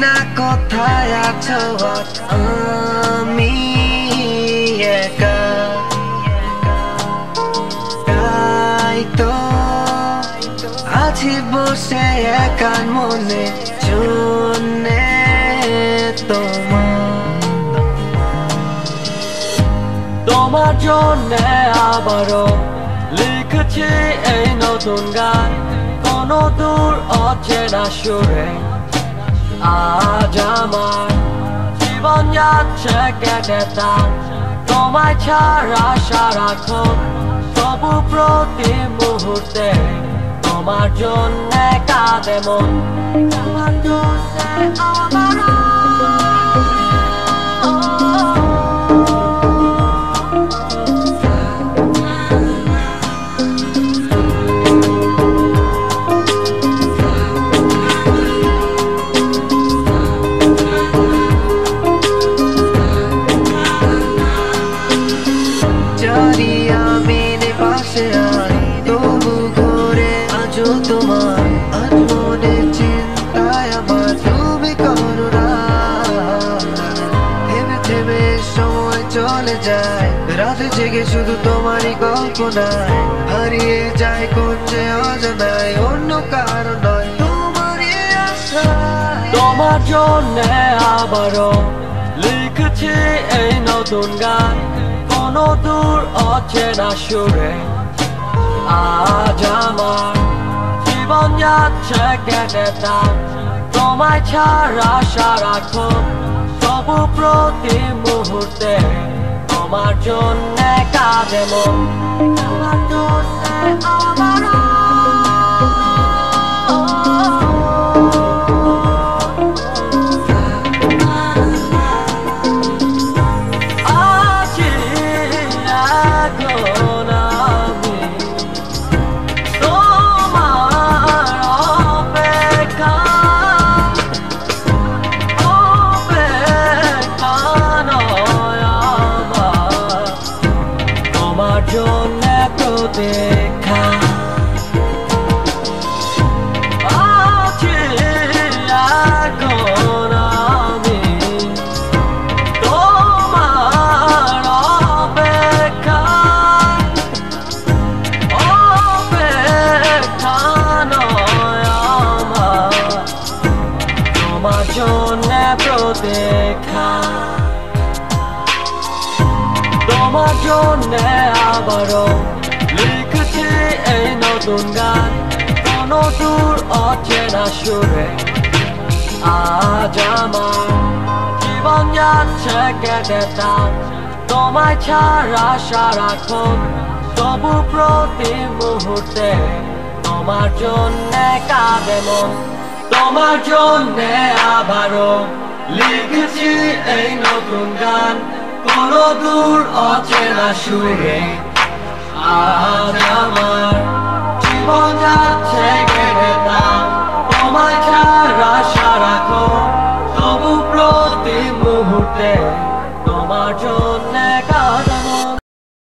না কোথায় আছো আমি একা, তাই তো আছি বসে একার মনে শুনে তোমার জন্য আবারও লিখছি এই নতুন গান, কোনো দূর অচেনা সুরে। আজ আমার জীবন যাচ্ছে কেটে তার তোমায় ছাড়া সারাক্ষণ, তবু প্রতি মুহূর্তে তোমার জন্য কাঁদে মন। তোমার জন্য আমারও চলে যায় রাতে জেগে শুধু তোমারই কল্পনায়, হারিয়ে যায় কোন যে অজানায়, অন্য কারণ নয় তোমারই আশা। তোমার জন্য আবারও লিখছি এই নতুন গান, কোনো দূর অচেনা সুরে। আজ আমার জীবন যাচ্ছে কেটে তার তোমায় ছাড়া সারাক্ষণ, তবু প্রতি মুহূর্তে তোমার জন্য কাঁদে মন। তোমার জন্য আমারও আছি এখন আমি তোমার অপেক্ষা, তোমার জন্য প্রতীক্ষা। আছি এখন আমি তোমার অপেক্ষা, অপেক্ষা নয় আমার, তোমার জন্য প্রতীক্ষা। তোমার জন্য আবারও লিখছি এই নতুন গান, কোনো দূর অচেনা সুরে। আজ আমার জীবন যাচ্ছে কেটে তার তোমায় ছাড়া সারাক্ষণ, তবু প্রতি মুহূর্তে তোমার জন্য কাঁদে মন। তোমার জন্য আবারও লিখছি এই নতুন গান, কোনো দূর অচেনা সুরে। আজ আমার জীবন যাচ্ছে